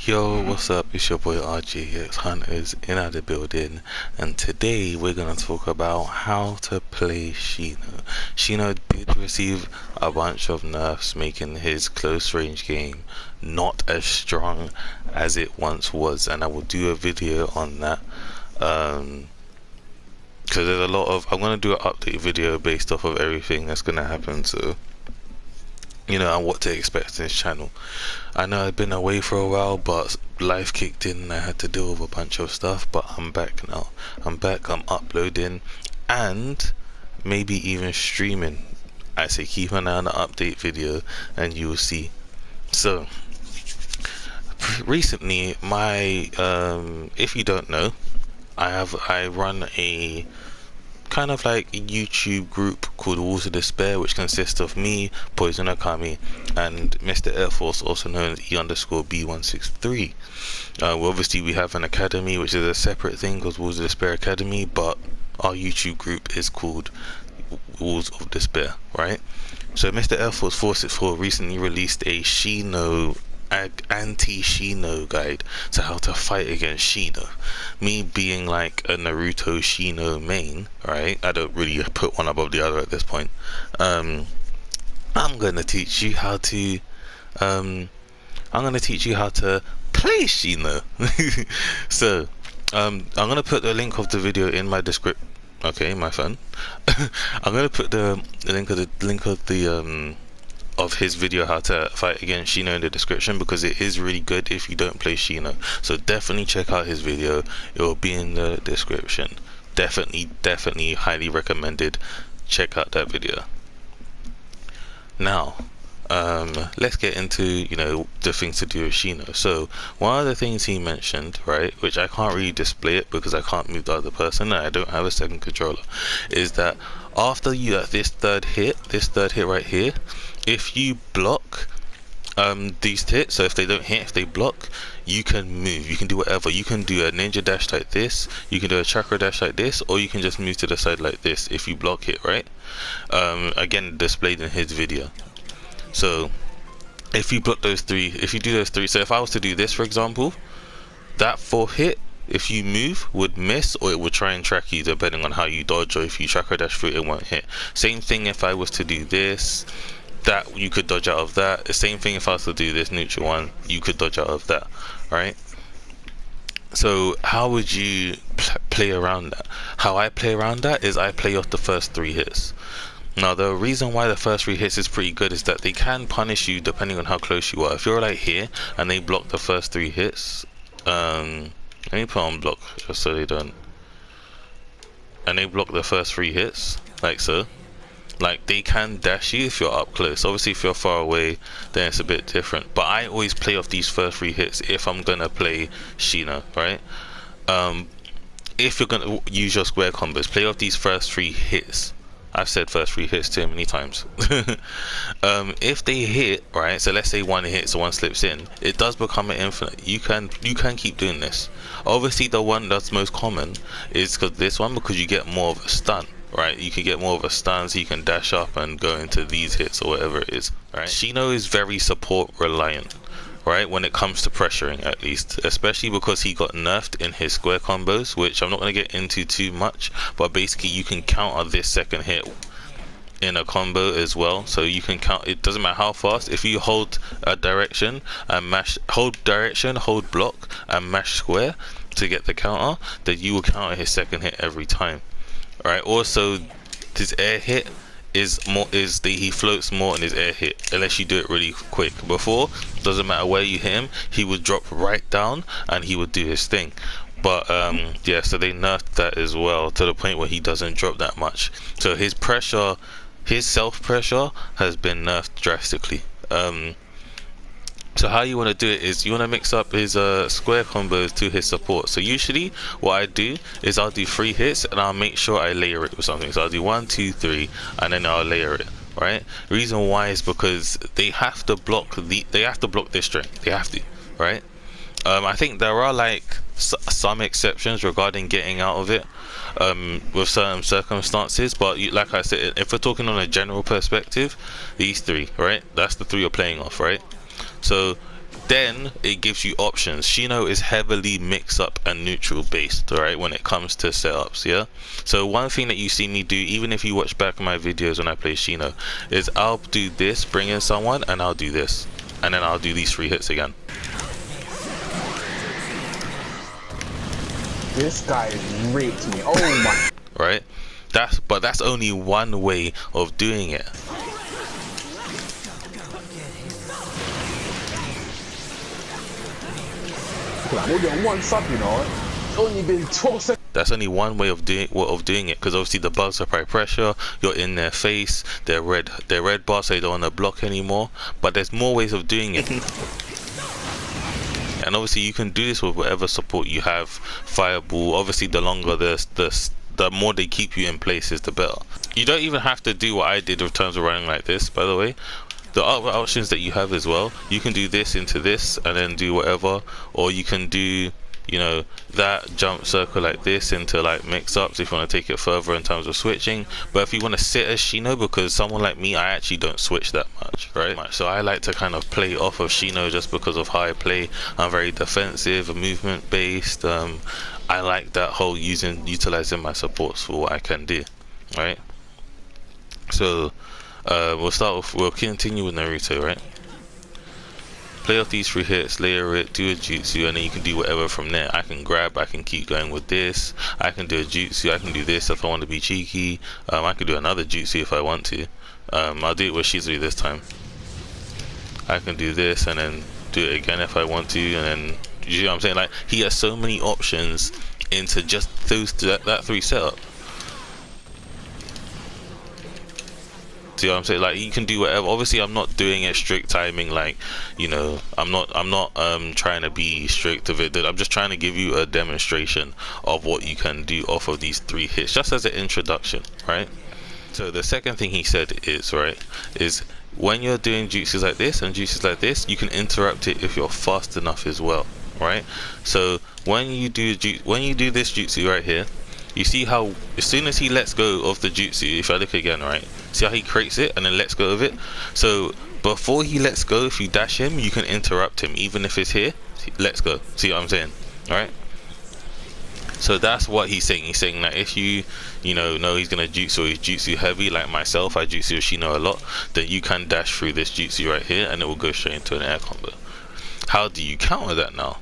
Yo, what's up? It's your boy RGX Hunters in the building, and today we're gonna talk about how to play Shino. Shino did receive a bunch of nerfs, making his close range game not as strong as it once was, and I will do a video on that. Because there's a lot of, I'm gonna do an update video based off of everything that's gonna happen, so you know, and what to expect in this channel. I know I've been away for a while, but life kicked in and I had to deal with a bunch of stuff, but I'm back now. I'm back, I'm uploading and maybe even streaming. I say keep an eye on the update video and you will see. So recently my if you don't know, I run a kind of like a YouTube group called Walls of Despair, which consists of me, Poison Akami, and Mr. Air Force, also known as E_B163. Obviously we have an academy, which is a separate thing called Walls of Despair Academy, but our YouTube group is called Walls of Despair, right? So Mr. Air Force 464 recently released a Shino anti-Shino guide to how to fight against Shino. Me being like a Naruto Shino main, right? I don't really put one above the other at this point. I'm gonna teach you how to play Shino. So I'm gonna put the link of the video in my description. Okay, my phone. I'm gonna put the link of the of his video how to fight against Shino in the description, because it is really good if you don't play Shino. So definitely check out his video, it will be in the description. Definitely highly recommended. Check out that video. Now let's get into, you know, the things to do with Shino. So one of the things he mentioned, right, which I can't really display it because I can't move the other person and I don't have a second controller, is that after you this third hit right here, if you block these hits, so if they don't hit, if they block, you can move, you can do whatever. You can do a ninja dash like this, you can do a chakra dash like this, or you can just move to the side like this if you block it, right? Again, displayed in his video. So if you block those three, if you do those three, so if I was to do this, for example, that 4 hit, if you move, would miss, or it would try and track you depending on how you dodge, or if you chakra dash through it won't hit. Same thing if I was to do this, that you could dodge out of that. The same thing if I was to do this neutral one, you could dodge out of that, right? So how would you play around that? How I play around that is I play off the first 3 hits. Now the reason why the first 3 hits is pretty good is that they can punish you depending on how close you are. If you're like here and they block the first 3 hits, let me put on block just so they don't, and they block the first 3 hits like so, like they can dash you if you're up close. Obviously if you're far away then it's a bit different, but I always play off these first 3 hits if I'm gonna play Shino, right? If you're gonna use your square combos, play off these first 3 hits. I've said first 3 hits too many times. If they hit, right, so let's say 1 hits, 1 slips in, it does become an infinite. You can keep doing this. Obviously the one that's most common is this one, because you get more of a stun, right? You can get more of a stun, so you can dash up and go into these hits or whatever it is, right? Shino is very support reliant, right, when it comes to pressuring, at least, especially because he got nerfed in his square combos, which I'm not going to get into too much, but basically you can counter this second hit in a combo as well. So you can count, it doesn't matter how fast, if you hold a direction and hold block and mash square to get the counter, then you will counter his second hit every time, right? Also this air hit he floats more in his air hit unless you do it really quick. Before, doesn't matter where you hit him, he would drop right down and he would do his thing. But yeah, so they nerfed that as well to the point where he doesn't drop that much. So his pressure, his self pressure has been nerfed drastically. So how you want to do it is you want to mix up his square combos to his support. So usually what I do is I'll do 3 hits and I'll make sure I layer it with something. So I'll do 1, 2, 3 and then I'll layer it, right? Reason why is because they have to block this string. They have to, right? I think there are like some exceptions regarding getting out of it with certain circumstances, but like I said, if we're talking on a general perspective, these 3, right? That's the 3 you're playing off, right? So then it gives you options. Shino is heavily mix up and neutral based, right, when it comes to setups. Yeah, so one thing that you see me do, even if you watch back my videos when I play Shino, is I'll do this, bring in someone, and I'll do this, and then I'll do these 3 hits again. This guy raped me. Oh my. Right, but that's only one way of doing it. I'm only on 1 sub, you know. It's only been 12 seconds. That's only one way of doing it, because obviously the bugs apply pressure. You're in their face. They're red bar, so they don't want to block anymore. But there's more ways of doing it. And obviously you can do this with whatever support you have. Fireball. Obviously, the longer the more they keep you in places, the better. You don't even have to do what I did in terms of running like this, by the way. The other options that you have as well, you can do this into this and then do whatever, or you can do, you know, that jump circle like this into like mix ups if you want to take it further in terms of switching. But if you want to sit as Shino, because someone like me, I actually don't switch that much, right? So I like to kind of play off of Shino just because of how I play. I'm very defensive and movement based. I like that whole utilizing my supports for what I can do, right? So we'll continue with Naruto, right? Play off these 3 hits, layer it, do a jutsu, and then you can do whatever from there. I can grab, I can keep going with this, I can do a jutsu, I can do this if I want to be cheeky, I can do another jutsu if I want to. I'll do it with Shizui this time. I can do this and then do it again if I want to, and then, you know what I'm saying? Like, he has so many options into just that 3 setup. See what I'm saying? Like, you can do whatever. Obviously I'm not doing it strict timing, like, you know, I'm not trying to be strict of it. I'm just trying to give you a demonstration of what you can do off of these 3 hits, just as an introduction, right? So the second thing he said is, right, is when you're doing jutsus like this and jutsus like this, you can interrupt it if you're fast enough as well, right? So when you do this jutsu right here, you see how as soon as he lets go of the jutsu, if I look again, right, see how he creates it and then lets go of it? So before he lets go, if you dash him, you can interrupt him, even if it's here. Let's go. See what I'm saying? All right. So that's what he's saying. He's saying that if you know he's gonna jutsu, or he's jutsu heavy like myself, I jutsu Shino a lot, then you can dash through this jutsu right here and it will go straight into an air combo. How do you counter that now?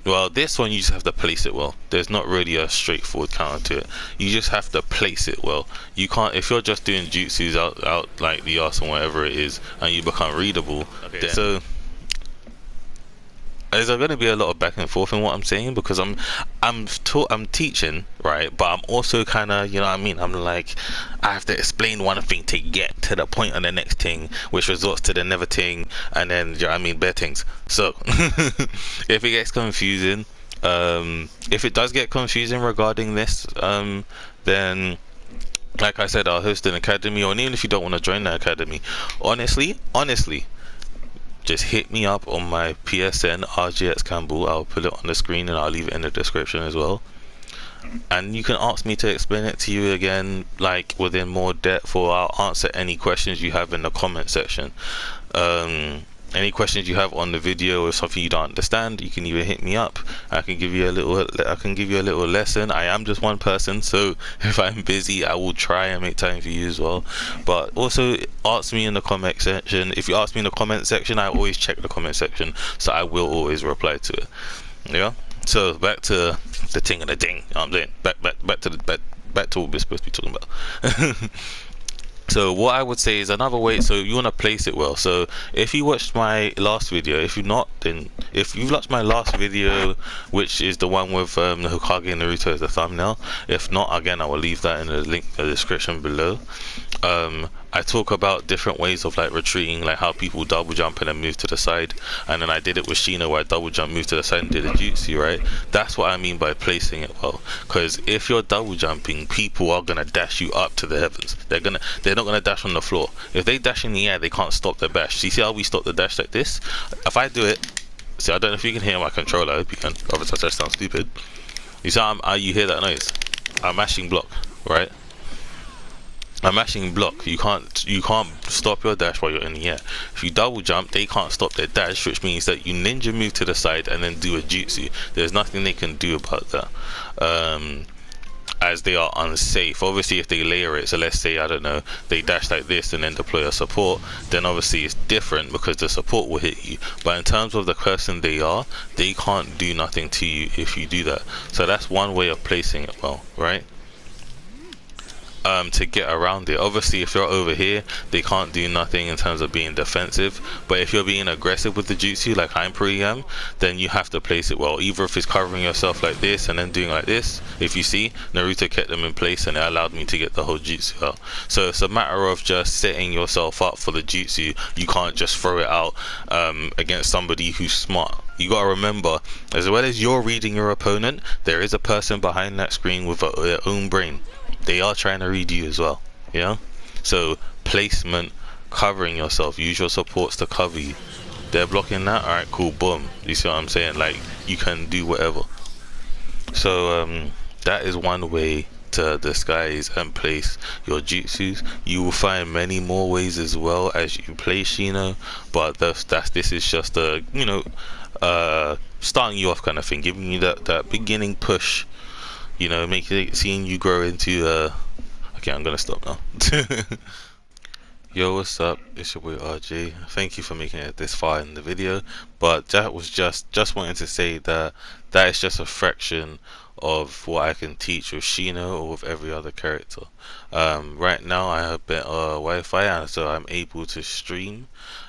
Well, this one you just have to place it well. There's not really a straightforward counter to it. You just have to place it well. You can't, if you're just doing jutsus out like the arse and whatever it is, and you become readable. Okay, so there's going to be a lot of back and forth in what I'm saying, because I'm teaching, right, but I'm also kind of, you know what I mean, I'm like, I have to explain one thing to get to the point on the next thing, which resorts to the never thing, and then, you know what I mean, bear things. So if it gets confusing, if it does get confusing regarding this, then like I said, I'll host an academy, or even if you don't want to join the academy, honestly, just hit me up on my PSN RGX Campbell. I'll put it on the screen and I'll leave it in the description as well. And you can ask me to explain it to you again, like within more depth, or I'll answer any questions you have in the comment section. Any questions you have on the video or something you don't understand, you can either hit me up. I can give you a little lesson. I am just one person, so if I'm busy, I will try and make time for you as well. But also ask me in the comment section. If you ask me in the comment section, I always check the comment section, so I will always reply to it. Yeah. So back to the ting and the ding. You know what I'm saying? Back to what we're supposed to be talking about. So what I would say is another way, so you want to place it well. So if you watched my last video, if you've not, then if you've watched my last video, which is the one with the Hokage and Naruto as the thumbnail, if not, again, I will leave that in the link in the description below. I talk about different ways of like retreating, like how people double jump and then move to the side, and then I did it with Shino where I double jump, move to the side and did a jutsu, right? That's what I mean by placing it well, because if you're double jumping, people are gonna dash you up to the heavens. They're not gonna dash on the floor. If they dash in the air, they can't stop the dash. See how we stop the dash like this? If I do it, see, I don't know if you can hear my controller. I hope you can, otherwise I just sound stupid. You see how you hear that noise? I'm mashing block, right? A mashing block, you can't stop your dash while you're in the air. If you double jump, they can't stop their dash, which means that you ninja move to the side and then do a jutsu. There's nothing they can do about that. As they are unsafe. Obviously, if they layer it, so let's say, I don't know, they dash like this and then deploy a support, then obviously it's different because the support will hit you. But in terms of the person they are, they can't do nothing to you if you do that. So that's one way of placing it well, right? To get around it. Obviously, if you're over here, they can't do nothing in terms of being defensive. But if you're being aggressive with the jutsu, like I'm pretty then you have to place it well. Either if it's covering yourself like this and then doing like this. If you see, Naruto kept them in place and it allowed me to get the whole jutsu out. So it's a matter of just setting yourself up for the jutsu. You can't just throw it out against somebody who's smart. You gotta remember, as well as you're reading your opponent, there is a person behind that screen with their own brain. They are trying to read you as well, you know? So placement, covering yourself, use your supports to cover you. They're blocking that, alright, cool, boom. You see what I'm saying? Like, you can do whatever. So that is one way to disguise and place your jutsus. You will find many more ways as well as you play Shino, but this is just a, you know, starting you off kind of thing, giving you that beginning push, you know, seeing you grow into okay, I'm gonna stop now. Yo, what's up? It's your boy RJ. Thank you for making it this far in the video. But that was just wanting to say that is just a fraction of what I can teach with Shino or with every other character. Right now I have better Wi-Fi, and so I'm able to stream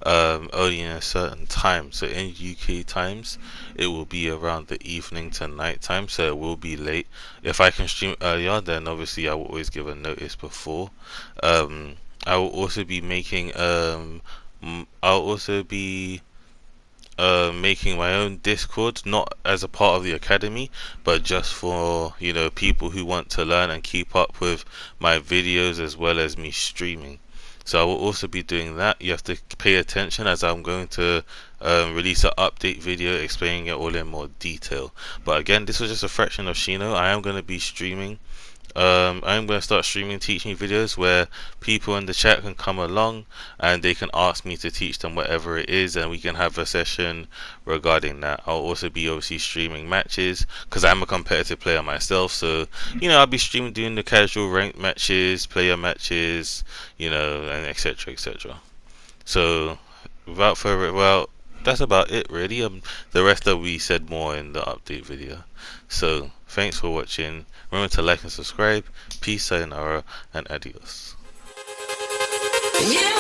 only in a certain time. So in UK times, it will be around the evening to night time, so it will be late. If I can stream earlier, then obviously I will always give a notice before. I will also be making making my own Discord, not as a part of the academy, but just for, you know, people who want to learn and keep up with my videos as well as me streaming. So I will also be doing that. You have to pay attention as I'm going to release an update video explaining it all in more detail. But again, this was just a fraction of Shino. I am going to be streaming. I'm going to start streaming teaching videos where people in the chat can come along and they can ask me to teach them whatever it is, and we can have a session regarding that. I'll also be obviously streaming matches because I'm a competitive player myself, so you know, I'll be streaming, doing the casual ranked matches, player matches, you know, and etc, etc. So without further, well, that's about it really. The rest will be said more in the update video. So thanks for watching. Remember to like and subscribe. Peace, sayonara, and adios. You